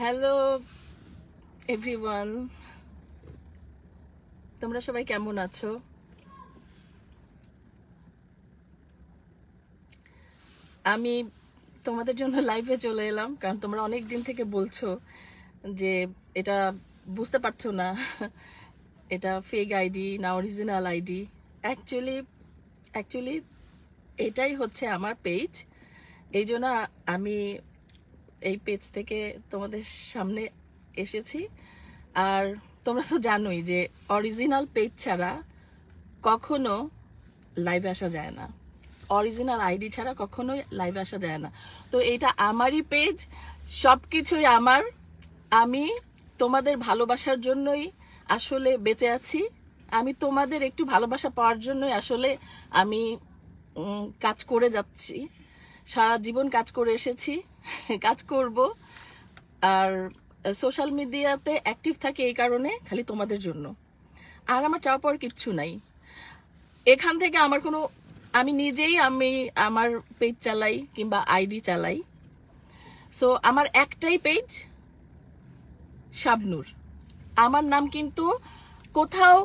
Hello everyone, তোমরা সবাই কেমন আছো? আমি তোমাদের জন্য লাইভে চলে এলাম, কারণ তোমরা অনেক দিন থেকে বলছো যে এটা বুঝতে পারছো না এটা ফেক আইডি না অরিজিনাল আইডি। অ্যাকচুয়ালি এটাই হচ্ছে আমার পেজ। এই জন্য আমি এই পেজ থেকে তোমাদের সামনে এসেছি। আর তোমরা তো জানোই যে অরিজিনাল পেজ ছাড়া কখনো লাইভে আসা যায় না, অরিজিনাল আইডি ছাড়া কখনোই লাইভে আসা যায় না। তো এটা আমারই পেজ, সব কিছুই আমার। আমি তোমাদের ভালোবাসার জন্যই আসলে বেঁচে আছি। আমি তোমাদের একটু ভালোবাসা পাওয়ার জন্যই আসলে আমি কাজ করে যাচ্ছি। সারা জীবন কাজ করে এসেছি, কাজ করব। আর সোশ্যাল মিডিয়াতে অ্যাক্টিভ থাকে এই কারণে, খালি তোমাদের জন্য। আর আমার চাওয়া পাওয়ার কিচ্ছু নাই এখান থেকে। আমি নিজেই আমার পেজ চালাই কিংবা আইডি চালাই। সো আমার একটাই পেজ, শাবনূর। আমার নাম কিন্তু কোথাও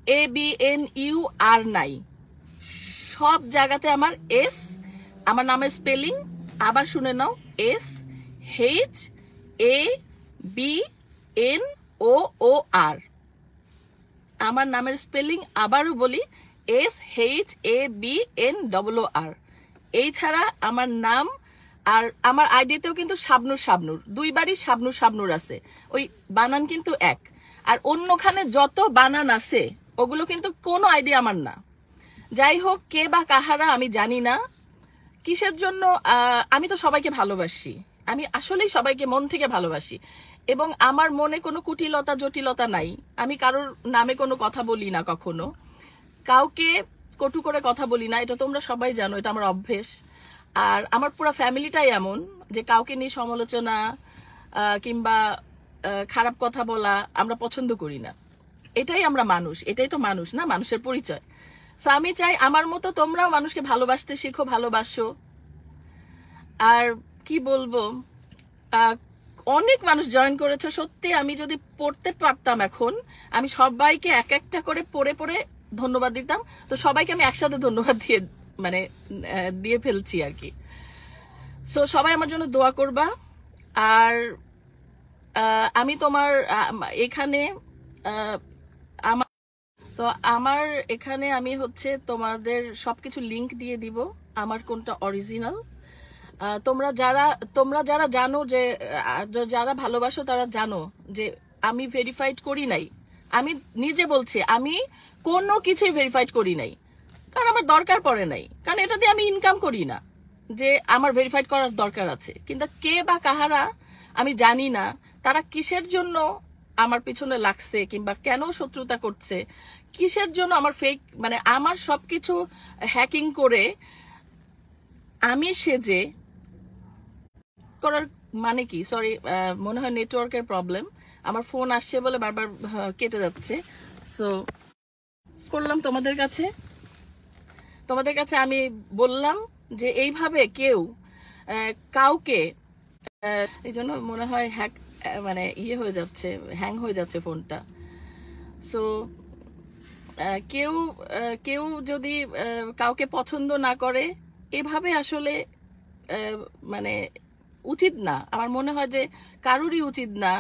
SABNUR নাই, সব জায়গাতে আমার এস। আমার নামের স্পেলিং আবার শুনে নাও, SHABNOOR। আমার নামের স্পেলিং আবারও বলি, SHABNOOR। এই ছাড়া আমার নাম আর আমার আইডিতেও কিন্তু শাবনূর দুইবারই শাবনূর আছে, ওই বানান কিন্তু এক। আর অন্যখানে যত বানান আছে ওগুলো কিন্তু কোনো আইডি আমার না। যাই হোক, কে বা কাহারা আমি জানি না, কিসের জন্য। আমি তো সবাইকে ভালোবাসি, আমি আসলেই সবাইকে মন থেকে ভালোবাসি, এবং আমার মনে কোনো কুটিলতা জটিলতা নাই। আমি কারোর নামে কোনো কথা বলি না, কখনো কাউকে কটু করে কথা বলি না, এটা তোমরা সবাই জানো, এটা আমার অভ্যেস। আর আমার পুরো ফ্যামিলিটাই এমন যে কাউকে নিয়ে সমালোচনা কিংবা খারাপ কথা বলা আমরা পছন্দ করি না। এটাই আমরা মানুষ, এটাই তো মানুষ না, মানুষের পরিচয়। সো আমি চাই আমার মতো তোমরাও মানুষকে ভালোবাসতে শিখো, ভালোবাসো। আর কি বলবো, অনেক মানুষ জয়েন করেছে। সত্যি আমি যদি পড়তে পারতাম এখন, আমি সবাইকে এক একটা করে পড়ে পড়ে ধন্যবাদ দিতাম। তো সবাইকে আমি একসাথে ধন্যবাদ দিয়ে ফেলছি আর কি। সো সবাই আমার জন্য দোয়া করবা। আর আমি তোমার এখানে আমার এখানে আমি হচ্ছে তোমাদের সবকিছু লিংক দিয়ে দিব, আমার কোনটা অরিজিনাল। তোমরা যারা জানো, যে যারা ভালোবাসো তারা জানো যে আমি ভেরিফাইড করি নাই। আমি নিজে বলছি, আমি কোনো কিছুই ভেরিফাইড করি নাই, কারণ আমার দরকার পড়ে নাই, কারণ এটা দিয়ে আমি ইনকাম করি না যে আমার ভেরিফাইড করার দরকার আছে। কিন্তু কে বা কাহারা আমি জানি না, তারা কিসের জন্য আমার পিছনে লাগছে কিংবা কেন শত্রুতা করছে, কিসের জন্য আমার ফেক, মানে আমার সবকিছু হ্যাকিং করে আমি সেজে করার মানে কি। সরি, মনে হয় নেটওয়ার্কের প্রবলেম, আমার ফোন আসছে বলে বারবার কেটে যাচ্ছে। সো করলাম তোমাদের কাছে আমি বললাম যে এইভাবে কেউ কাউকে, এই জন্য মনে হয় মানে হয়ে যাচ্ছে, হ্যাং হয়ে যাচ্ছে ফোনটা। সো কেউ যদি কাউকে পছন্দ না করে, এভাবে আসলে মানে উচিত না। আমার মনে হয় যে কারোরই উচিত না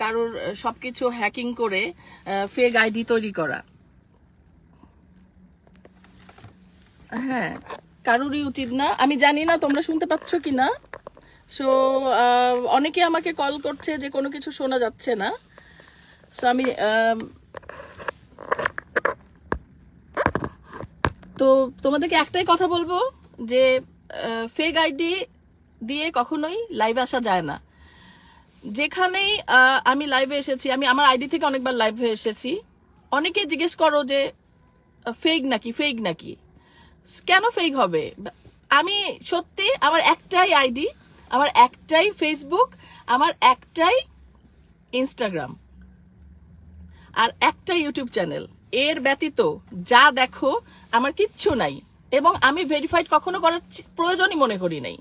কারোর সবকিছু হ্যাকিং করে ফেক আইডি তৈরি করা। হ্যাঁ, কারোরই উচিত না। আমি জানি না তোমরা শুনতে পাচ্ছ কি না। সো অনেকে আমাকে কল করছে যে কোনো কিছু শোনা যাচ্ছে না। সো আমি তো তোমাদেরকে একটাই কথা বলবো যে ফেক আইডি দিয়ে কখনোই লাইভে আসা যায় না। যেখানেই আমি লাইভে এসেছি, আমি আমার আইডি থেকে অনেকবার লাইভে এসেছি, অনেকে জিজ্ঞেস করো যে ফেক নাকি। কেন ফেক হবে? আমি সত্যি, আমার একটাই আইডি, আমার একটাই ফেসবুক, আমার একটাই ইনস্টাগ্রাম, আর একটা ইউটিউব চ্যানেল। এর ব্যতীত যা দেখো আমার কিচ্ছু নাই, এবং আমি ভেরিফাইড কখনো করার প্রয়োজনই মনে করি নাই।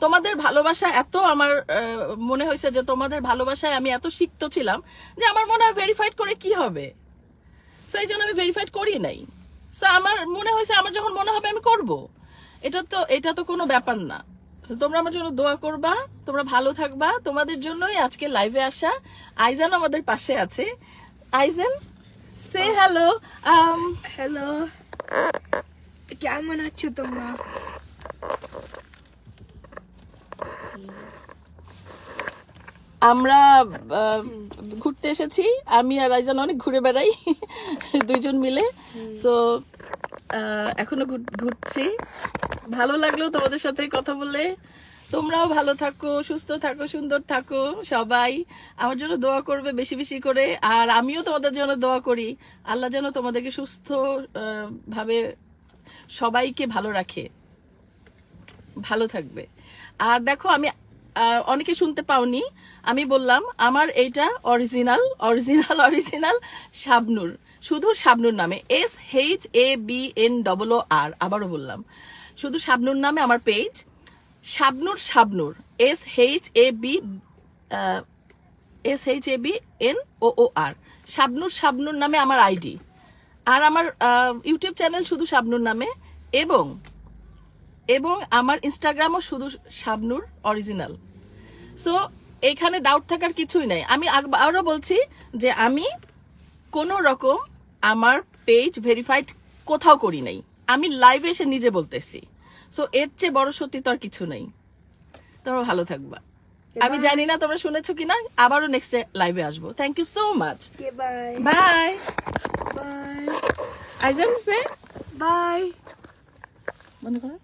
তোমাদের ভালোবাসা এত আমার মনে হয়েছে যে তোমাদের ভালোবাসায় আমি এত সিক্ত ছিলাম যে আমার মনে হয় ভেরিফাইড করে কি হবে, সো এই জন্য আমি ভেরিফাইড করি নাই। সো আমার মনে হয়েছে আমার যখন মনে হবে আমি করব, এটা তো কোনো ব্যাপার না। তোমরা আমার জন্য দোয়া করবা, তোমরা ভালো থাকবা, তোমাদের জন্যই আজকে লাইভে আসা। আইজান আমাদের পাশে আছে। আইজান, সে হ্যালো। হ্যালো, কেমন আছো তোমরা? আমরা ঘুরতে এসেছি, আমি আর আইজান অনেক ঘুরে বেড়াই দুইজন মিলে। সো এখনো ঘুরছি। ভালো লাগলো তোমাদের সাথে কথা বলে। তোমরাও ভালো থাকো, সুস্থ থাকো, সুন্দর থাকো। সবাই আমার জন্য দোয়া করবে বেশি বেশি করে, আর আমিও তোমাদের জন্য দোয়া করি আল্লাহ যেন তোমাদেরকে সুস্থ ভাবে সবাইকে ভালো রাখে, ভালো থাকবে। আর দেখো, আমি অনেকে শুনতে পাওনি, আমি বললাম আমার এইটা অরিজিনাল শাবনূর, শুধু শাবনূর নামে, SHABNOR। আবারও বললাম, শুধু শাবনূর নামে আমার পেজ, শাবনূর SHABNOOR, শাবনূর নামে আমার আইডি। আর আমার ইউটিউব চ্যানেল শুধু শাবনূর নামে, এবং আমার ইনস্টাগ্রামও শুধু শাবনূর অরিজিনাল। সো এখানে ডাউট থাকার কিছুই নাই। আমি আরও বলছি যে আমি কোনো রকম আমার পেজ ভেরিফাইড কোথাও করি নাই, আমি লাইভে এসে নিজে বলতেছি। সো এর চেয়ে বড় সত্যি তো আর কিছু নাই। তোমরা ভালো থাকবা। আমি জানি না তোমরা শুনেছো কিনা, আবারও নেক্সট লাইভে আসবো। Thank you so much. Bye bye bye. আইজান, সে বাই। মনে করো।